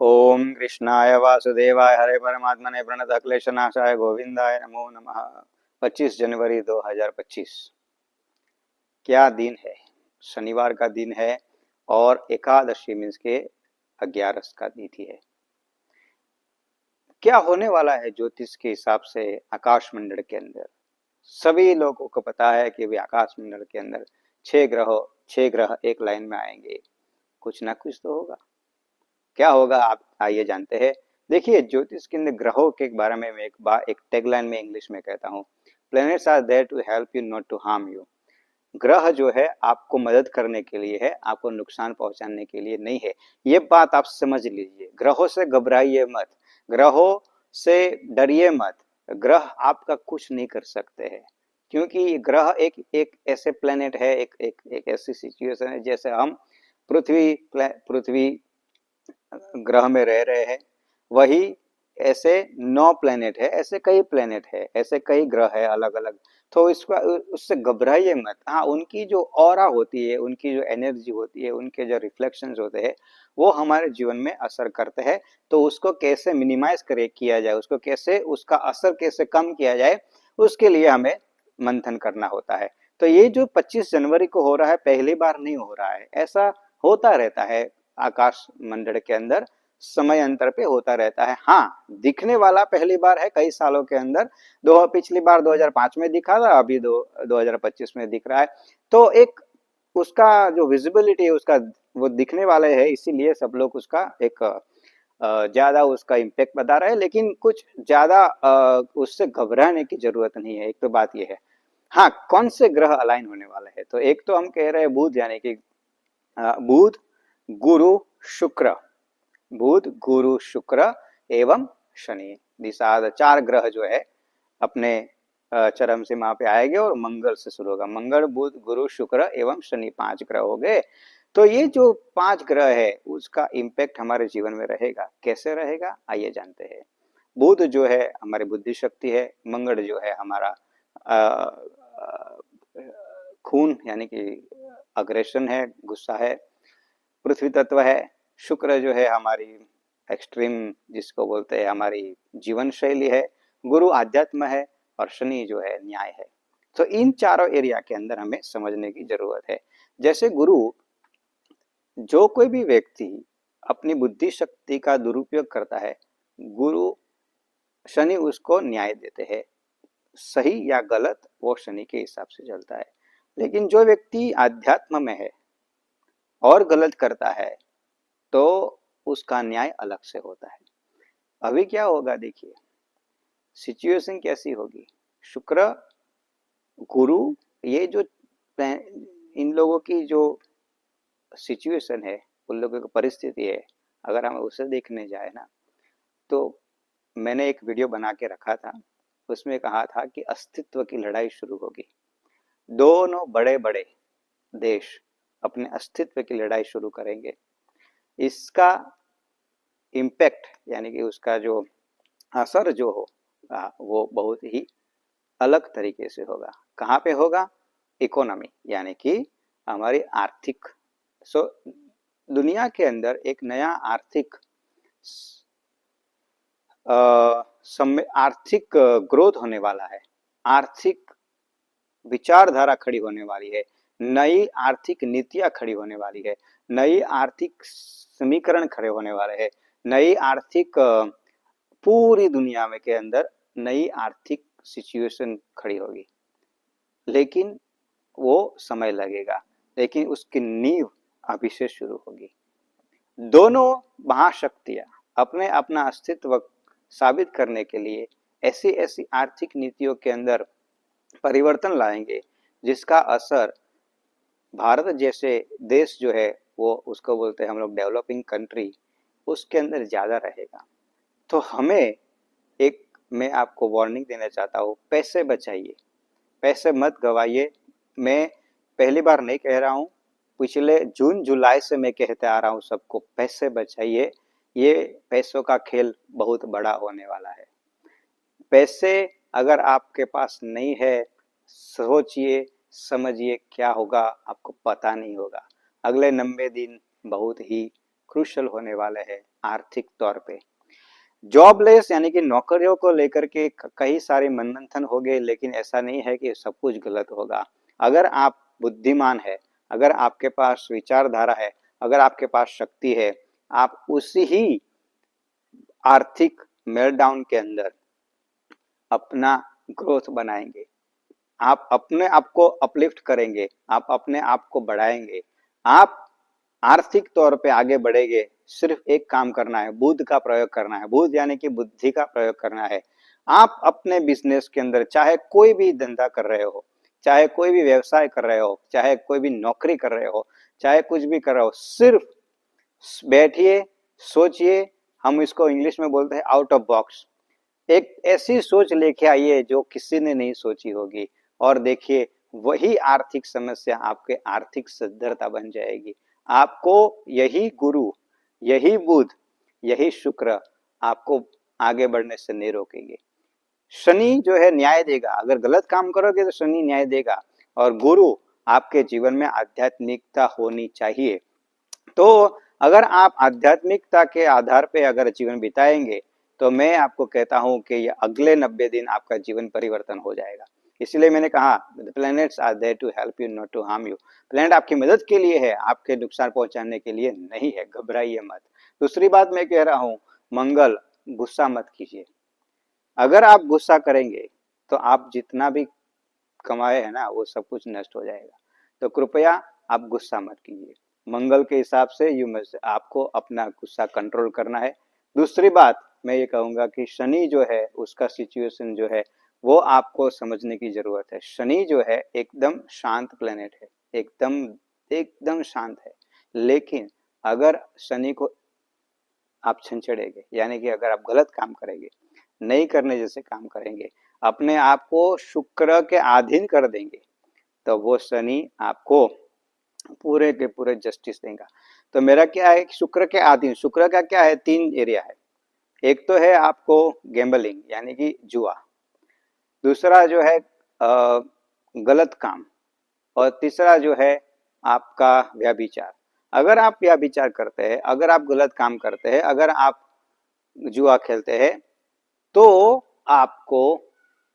ओम कृष्णाय वासुदेवाय हरे परमात्मने प्रणत अक्लेशनाशाय गोविंदाय नमो नमः। 25 जनवरी 2025 क्या दिन है। शनिवार का दिन है और एकादशी मीन्स के 11 का तिथि है। क्या होने वाला है ज्योतिष के हिसाब से आकाश मंडल के अंदर। सभी लोगों को पता है कि भी आकाश मंडल के अंदर 6 ग्रह एक लाइन में आएंगे। कुछ ना कुछ तो होगा। क्या होगा आप आइए जानते हैं। देखिए ज्योतिष के अंदर ग्रहों के बारे में मैं एक टैगलाइन में इंग्लिश में कहता हूँ, planets are there to help you not to harm you. ग्रह जो है आपको मदद करने के लिए है, आपको नुकसान पहुंचाने के लिए नहीं है। ये बात आप समझ लीजिए। ग्रहों से घबराइए मत, ग्रहों से डरिए मत। ग्रह आपका कुछ नहीं कर सकते हैं, क्योंकि ग्रह एक एक ऐसे प्लेनेट है, एक ऐसी सिचुएशन है जैसे हम पृथ्वी ग्रह में रह रहे हैं, वही ऐसे 9 प्लेनेट है, ऐसे कई प्लेनेट है, ऐसे कई ग्रह है अलग अलग। तो इसका उससे घबराइए मत। हाँ, उनकी जो ऑरा होती है, उनकी जो एनर्जी होती है, उनके जो रिफ्लेक्शंस होते हैं, वो हमारे जीवन में असर करते हैं। तो उसको कैसे मिनिमाइज करे किया जाए, उसको कैसे उसका असर कैसे कम किया जाए, उसके लिए हमें मंथन करना होता है। तो ये जो 25 जनवरी को हो रहा है, पहली बार नहीं हो रहा है, ऐसा होता रहता है आकाश मंडल के अंदर, समय अंतर पे होता रहता है। हाँ, दिखने वाला पहली बार है कई सालों के अंदर। दो पिछली बार 2005 में दिखा था, अभी 2025 में दिख रहा है। तो एक उसका जो विजिबिलिटी है उसका, वो दिखने वाले है, इसीलिए सब लोग उसका एक ज्यादा उसका इम्पैक्ट बता रहे हैं। लेकिन कुछ ज्यादा उससे घबराने की जरूरत नहीं है। एक तो बात यह है। हाँ, कौन से ग्रह अलाइन होने वाले हैं, तो एक तो हम कह रहे हैं बुध, यानी कि बुध, गुरु, शुक्र। बुध, गुरु, शुक्र एवं शनि, दिशा 4 ग्रह जो है अपने चरम सीमा पे आएंगे और मंगल से शुरू होगा। मंगल, बुध, गुरु, शुक्र एवं शनि 5 ग्रह हो गए। तो ये जो 5 ग्रह है उसका इम्पैक्ट हमारे जीवन में रहेगा। कैसे रहेगा आइए जानते हैं। बुध जो है हमारी बुद्धि शक्ति है, मंगल जो है हमारा खून यानी कि अग्रेशन है, गुस्सा है, पृथ्वी तत्व है। शुक्र जो है हमारी एक्सट्रीम जिसको बोलते हैं हमारी जीवन शैली है। गुरु आध्यात्म है और शनि जो है न्याय है। तो इन चारों एरिया के अंदर हमें समझने की जरूरत है। जैसे गुरु, जो कोई भी व्यक्ति अपनी बुद्धि शक्ति का दुरुपयोग करता है, गुरु शनि उसको न्याय देते हैं। सही या गलत वो शनि के हिसाब से चलता है। लेकिन जो व्यक्ति आध्यात्म में है और गलत करता है तो उसका न्याय अलग से होता है। अभी क्या होगा देखिए, सिचुएशन कैसी होगी। शुक्र, गुरु, ये जो इन लोगों की जो सिचुएशन है, उन लोगों की परिस्थिति है, अगर हम उसे देखने जाए ना, तो मैंने एक वीडियो बना के रखा था, उसमें कहा था कि अस्तित्व की लड़ाई शुरू होगी। दोनों बड़े बड़े देश अपने अस्तित्व की लड़ाई शुरू करेंगे। इसका इम्पैक्ट यानी कि उसका जो असर जो हो वो बहुत ही अलग तरीके से होगा। कहाँ पे होगा? इकोनॉमी यानी कि हमारी आर्थिक। सो दुनिया के अंदर एक नया आर्थिक आर्थिक ग्रोथ होने वाला है। आर्थिक विचारधारा खड़ी होने वाली है। नई आर्थिक नीतियां खड़ी होने वाली है। नई आर्थिक समीकरण खड़े होने वाले हैं। नई आर्थिक पूरी दुनिया में के अंदर नई आर्थिक सिचुएशन खड़ी होगी। लेकिन वो समय लगेगा, लेकिन उसकी नींव अभी से शुरू होगी। दोनों महाशक्तियां अपने अपना अस्तित्व साबित करने के लिए ऐसी ऐसी आर्थिक नीतियों के अंदर परिवर्तन लाएंगे जिसका असर भारत जैसे देश जो है, वो उसको बोलते हैं हम लोग डेवलपिंग कंट्री, उसके अंदर ज्यादा रहेगा। तो हमें एक, मैं आपको वार्निंग देना चाहता हूँ, पैसे बचाइए, पैसे मत गवाइए। मैं पहली बार नहीं कह रहा हूँ, पिछले जून जुलाई से मैं कहते आ रहा हूँ सबको, पैसे बचाइए। ये पैसों का खेल बहुत बड़ा होने वाला है। पैसे अगर आपके पास नहीं है, सोचिए समझिए क्या होगा, आपको पता नहीं होगा। अगले 90 दिन बहुत ही क्रूशल होने वाले हैं आर्थिक तौर पे। जॉबलेस यानी कि नौकरियों को लेकर के कई सारे मनमंथन हो गए, लेकिन ऐसा नहीं है कि सब कुछ गलत होगा। अगर आप बुद्धिमान है, अगर आपके पास विचारधारा है, अगर आपके पास शक्ति है, आप उसी ही आर्थिक मेल्टडाउन के अंदर अपना ग्रोथ बनाएंगे, आप अपने आप को अपलिफ्ट करेंगे, आप अपने आप को बढ़ाएंगे, आप आर्थिक तौर पे आगे बढ़ेंगे। सिर्फ एक काम करना है, बुद्ध का प्रयोग करना है, बुद्ध यानी कि बुद्धि का प्रयोग करना है। आप अपने बिजनेस के अंदर चाहे कोई भी धंधा कर रहे हो, चाहे कोई भी व्यवसाय कर रहे हो, चाहे कोई भी नौकरी कर रहे हो, चाहे कुछ भी कर रहे हो, सिर्फ बैठिए, सोचिए। हम इसको इंग्लिश में बोलते हैं आउट ऑफ बॉक्स। एक ऐसी सोच लेके आइए जो किसी ने नहीं सोची होगी, और देखिए वही आर्थिक समस्या आपके आर्थिक सद्धरता बन जाएगी। आपको यही गुरु, यही बुध, यही शुक्र आपको आगे बढ़ने से नहीं रोकेंगे। शनि जो है न्याय देगा, अगर गलत काम करोगे तो शनि न्याय देगा। और गुरु, आपके जीवन में आध्यात्मिकता होनी चाहिए। तो अगर आप आध्यात्मिकता के आधार पे अगर जीवन बिताएंगे, तो मैं आपको कहता हूं कि ये अगले 90 दिन आपका जीवन परिवर्तन हो जाएगा। इसलिए मैंने कहा the planets are there to help you not to harm you. Planet आपकी मदद के लिए है, आपके नुकसान पहुंचाने के लिए नहीं है, घबराइए मत। दूसरी बात मैं कह रहा हूं, मंगल, गुस्सा मत कीजिए। अगर आप गुस्सा करेंगे तो आप जितना भी कमाए है ना, वो सब कुछ नष्ट हो जाएगा। तो कृपया आप गुस्सा मत कीजिए। मंगल के हिसाब से आपको अपना गुस्सा कंट्रोल करना है। दूसरी बात मैं ये कहूंगा कि शनि जो है उसका सिचुएशन जो है वो आपको समझने की जरूरत है। शनि जो है एकदम शांत प्लेनेट है, एकदम एकदम शांत है। लेकिन अगर शनि को आप छंछेड़ेंगे, यानी कि अगर आप गलत काम करेंगे, नहीं करने जैसे काम करेंगे, अपने आप को शुक्र के अधीन कर देंगे, तो वो शनि आपको पूरे के पूरे जस्टिस देगा। तो मेरा क्या है कि शुक्र के अधीन, शुक्र का क्या है, 3 एरिया है। एक तो है आपको गैम्बलिंग यानी कि जुआ, दूसरा जो है गलत काम, और तीसरा जो है आपका व्यभिचार। अगर आप व्यभिचार करते हैं, अगर आप गलत काम करते हैं, अगर आप जुआ खेलते हैं, तो आपको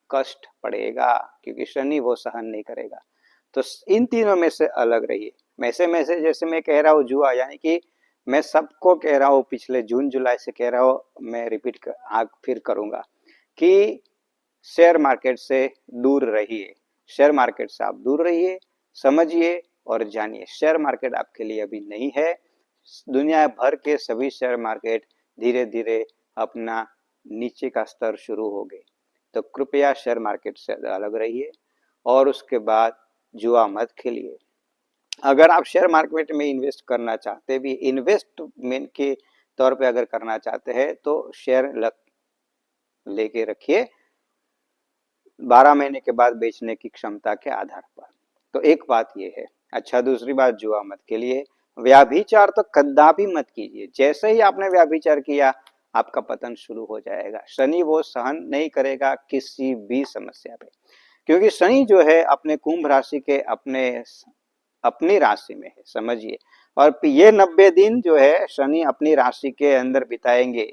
कष्ट पड़ेगा, क्योंकि शनि वो सहन नहीं करेगा। तो इन तीनों में से अलग रहिए। में से जैसे मैं कह रहा हूँ जुआ, यानी कि मैं सबको कह रहा हूँ, पिछले जून जुलाई से कह रहा हूँ, मैं रिपीट फिर करूंगा कि शेयर मार्केट से दूर रहिए। शेयर मार्केट से आप दूर रहिए, समझिए और जानिए। शेयर मार्केट आपके लिए अभी नहीं है। दुनिया भर के सभी शेयर मार्केट धीरे धीरे अपना नीचे का स्तर शुरू हो गए। तो कृपया शेयर मार्केट से अलग रहिए, और उसके बाद जुआ मत खेलिए। अगर आप शेयर मार्केट में इन्वेस्ट करना चाहते, भी इन्वेस्टमेंट के तौर पे अगर करना चाहते हैं, तो शेयर लेके रखिए 12 महीने के बाद बेचने की क्षमता के आधार पर। तो एक बात ये है। अच्छा, दूसरी बात, जुआ मत खेलिए। व्याभिचार तो कदापि मत कीजिए। जैसे ही आपने व्याभिचार किया, आपका पतन शुरू हो जाएगा। शनि वो सहन नहीं करेगा किसी भी समस्या पे, क्योंकि शनि जो है अपने कुंभ राशि के अपनी राशि में है, समझिए। और ये 90 दिन जो है शनि अपनी राशि के अंदर बिताएंगे।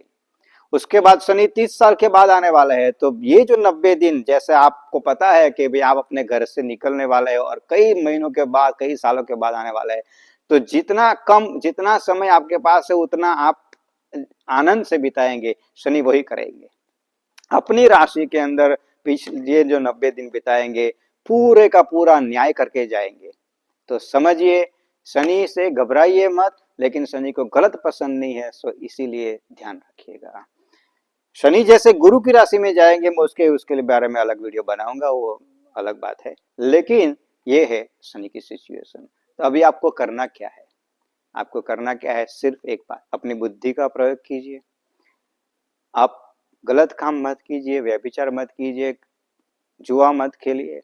उसके बाद शनि 30 साल के बाद आने वाला है। तो ये जो 90 दिन, जैसे आपको पता है कि भाई आप अपने घर से निकलने वाले हो, और कई महीनों के बाद, कई सालों के बाद आने वाला है, तो जितना समय आपके पास है उतना आप आनंद से बिताएंगे, शनि वही करेंगे। अपनी राशि के अंदर ये जो 90 दिन बिताएंगे, पूरे का पूरा न्याय करके जाएंगे। तो समझिए, शनि से घबराइए मत, लेकिन शनि को गलत पसंद नहीं है, सो इसीलिए ध्यान रखिएगा। शनि जैसे गुरु की राशि में जाएंगे, मैं उसके लिए बारे में अलग वीडियो बनाऊंगा, वो अलग बात है। लेकिन ये है शनि की सिचुएशन। तो अभी आपको करना क्या है? आपको करना क्या है? सिर्फ एक बात, अपनी बुद्धि का प्रयोग कीजिए। आप गलत काम मत कीजिए, व्यभिचार मत कीजिए, जुआ मत खेलिए,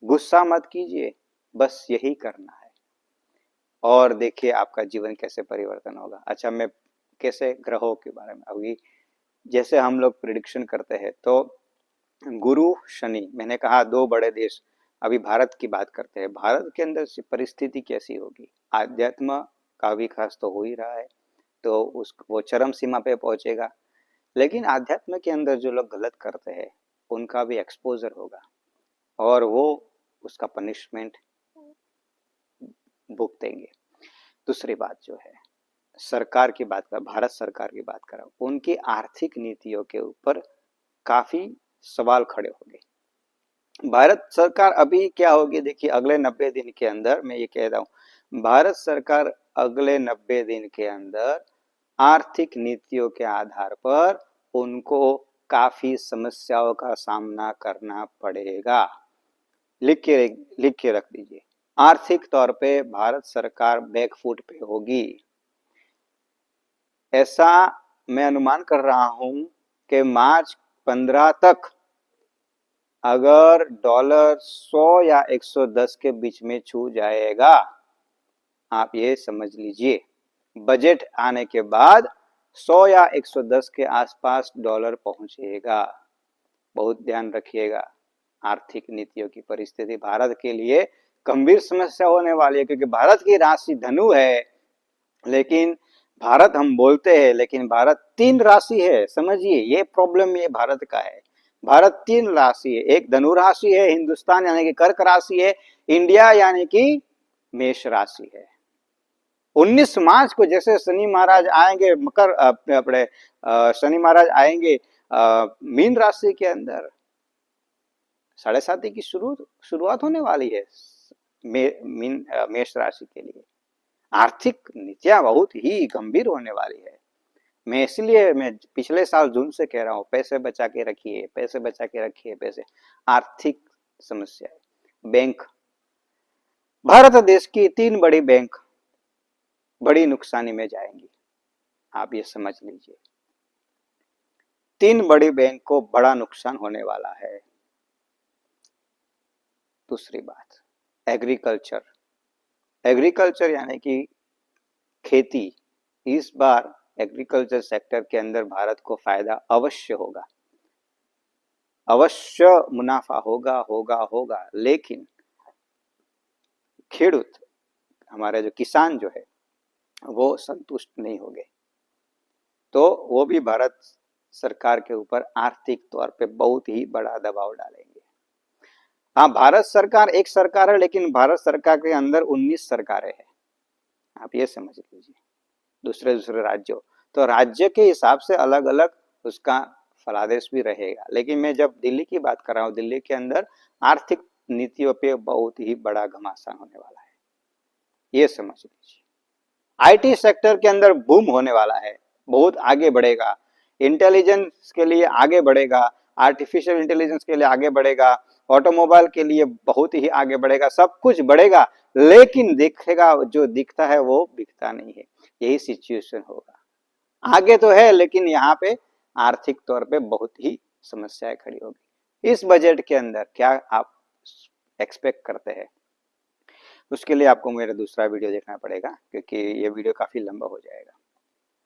गुस्सा मत कीजिए। बस यही करना है, और देखिए आपका जीवन कैसे परिवर्तन होगा। अच्छा, मैं कैसे ग्रहों के बारे में, अभी जैसे हम लोग प्रिडिक्शन करते हैं, तो गुरु शनि, मैंने कहा 2 बड़े देश। अभी भारत की बात करते हैं। भारत के अंदर परिस्थिति कैसी होगी? आध्यात्म का विकास तो हो ही रहा है, तो उस वो चरम सीमा पे पहुंचेगा। लेकिन आध्यात्म के अंदर जो लोग गलत करते हैं उनका भी एक्सपोजर होगा और वो उसका पनिशमेंट भुगतेंगे। दूसरी बात जो है, सरकार की बात कर, भारत सरकार की बात कर रहा हूं, उनकी आर्थिक नीतियों के ऊपर काफी सवाल खड़े होंगे। भारत सरकार अभी क्या होगी, देखिए अगले 90 दिन के अंदर, मैं ये कह रहा हूं, भारत सरकार अगले 90 दिन के अंदर आर्थिक नीतियों के आधार पर उनको काफी समस्याओं का सामना करना पड़ेगा। लिख के रख दीजिए, आर्थिक तौर पे भारत सरकार बैकफुट पे होगी। ऐसा मैं अनुमान कर रहा हूं कि मार्च 15 तक अगर डॉलर 100 या 110 के बीच में छू जाएगा, आप ये समझ लीजिए, बजट आने के बाद 100 या 110 के आसपास डॉलर पहुंचेगा। बहुत ध्यान रखिएगा, आर्थिक नीतियों की परिस्थिति भारत के लिए गंभीर समस्या होने वाली है, क्योंकि भारत की राशि धनु है, लेकिन भारत हम बोलते हैं लेकिन भारत 3 राशि है, समझिए ये प्रॉब्लम ये भारत का है। भारत 3 राशि है, एक धनु राशि है, हिंदुस्तान यानी कि कर्क राशि है, इंडिया यानी कि मेष राशि है। 19 मार्च को जैसे शनि महाराज आएंगे मकर अपने शनि महाराज आएंगे मीन राशि के अंदर, 7.5 की शुरुआत होने वाली है मेष राशि के लिए। आर्थिक नीतियां बहुत ही गंभीर होने वाली है। मैं इसलिए मैं पिछले साल जून से कह रहा हूं, पैसे बचा के रखिए, पैसे बचा के रखिए, पैसे। आर्थिक समस्या है। बैंक, भारत देश की 3 बड़ी बैंक बड़ी नुकसानी में जाएंगी, आप ये समझ लीजिए। 3 बड़ी बैंक को बड़ा नुकसान होने वाला है। दूसरी बात, एग्रीकल्चर, एग्रीकल्चर यानी कि खेती, इस बार एग्रीकल्चर सेक्टर के अंदर भारत को फायदा अवश्य होगा, अवश्य मुनाफा होगा होगा होगा। लेकिन खेडूत, हमारे जो किसान जो है वो संतुष्ट नहीं होंगे, तो वो भी भारत सरकार के ऊपर आर्थिक तौर पे बहुत ही बड़ा दबाव डालेंगे। हाँ, भारत सरकार एक सरकार है, लेकिन भारत सरकार के अंदर 19 सरकारें हैं, आप ये समझ लीजिए, दूसरे दूसरे राज्यों, तो राज्य के हिसाब से अलग अलग उसका फलादेश भी रहेगा। लेकिन मैं जब दिल्ली की बात कर रहा हूँ, दिल्ली के अंदर आर्थिक नीतियों पे बहुत ही बड़ा घमासान होने वाला है, ये समझ लीजिए। आईटी सेक्टर के अंदर बूम होने वाला है, बहुत आगे बढ़ेगा, इंटेलिजेंस के लिए आगे बढ़ेगा, आर्टिफिशियल इंटेलिजेंस के लिए आगे बढ़ेगा, ऑटोमोबाइल के लिए बहुत ही आगे बढ़ेगा, सब कुछ बढ़ेगा। लेकिन दिखेगा, जो दिखता है वो बिकता नहीं है, यही सिचुएशन होगा। आगे तो है लेकिन यहाँ पे आर्थिक तौर पे बहुत ही समस्याएं खड़ी होगी। इस बजट के अंदर क्या आप एक्सपेक्ट करते हैं, उसके लिए आपको मेरा दूसरा वीडियो देखना पड़ेगा, क्योंकि ये वीडियो काफी लंबा हो जाएगा।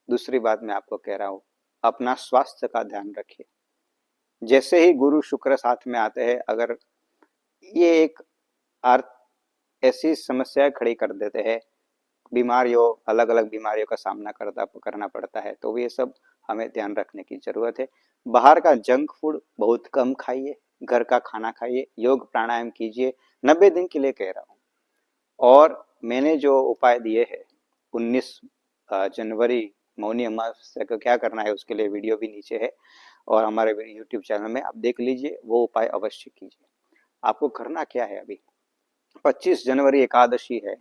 दूसरी बात मैं आपको कह रहा हूँ, अपना स्वास्थ्य का ध्यान रखिए। जैसे ही गुरु शुक्र साथ में आते हैं, अगर ये एक ऐसी समस्या खड़ी कर देते हैं, बीमारियों, अलग अलग बीमारियों का सामना करना पड़ता है, तो ये सब हमें ध्यान रखने की जरूरत है। बाहर का जंक फूड बहुत कम खाइए, घर का खाना खाइए, योग प्राणायाम कीजिए, 90 दिन के लिए कह रहा हूँ। और मैंने जो उपाय दिए हैं 19 जनवरी मौनी अमावस्या को क्या करना है, उसके लिए वीडियो भी नीचे है और हमारे यूट्यूब चैनल में आप देख लीजिए, वो उपाय अवश्य कीजिए। आपको करना क्या है, अभी 25 जनवरी एकादशी है,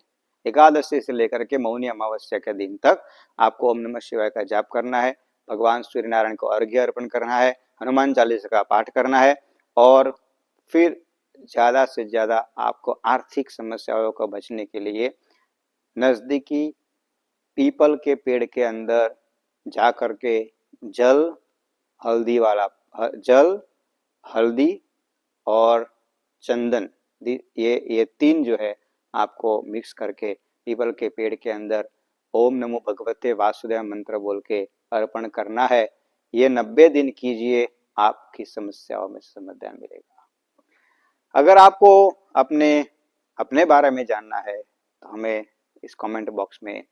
एकादशी से लेकर के मौनी अमावस्या के दिन तक आपको ओम नमः शिवाय का जाप करना है, भगवान सूर्य नारायण को अर्घ्य अर्पण करना है, हनुमान चालीसा का पाठ करना है, और फिर ज्यादा से ज्यादा आपको आर्थिक समस्याओं को बचने के लिए नजदीकी पीपल के पेड़ के अंदर जा करके जल हल्दी और चंदन, ये 3 जो है आपको मिक्स करके पीपल के पेड़ के अंदर ओम नमो भगवते वासुदेव मंत्र बोल के अर्पण करना है। ये 90 दिन कीजिए, आपकी समस्याओं में समाधान मिलेगा। अगर आपको अपने बारे में जानना है तो हमें इस कमेंट बॉक्स में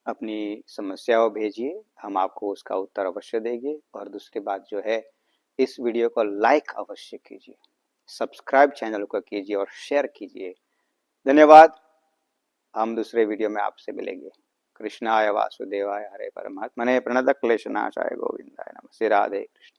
अपनी समस्याओं भेजिए, हम आपको उसका उत्तर अवश्य देंगे। और दूसरी बात जो है, इस वीडियो को लाइक अवश्य कीजिए, सब्सक्राइब चैनल को कीजिए और शेयर कीजिए। धन्यवाद। हम दूसरे वीडियो में आपसे मिलेंगे। कृष्णाय वासुदेवाय हरे परमात्मने प्रणतक्लेशनाशाय गोविंदाय नमः। श्री राधे कृष्ण।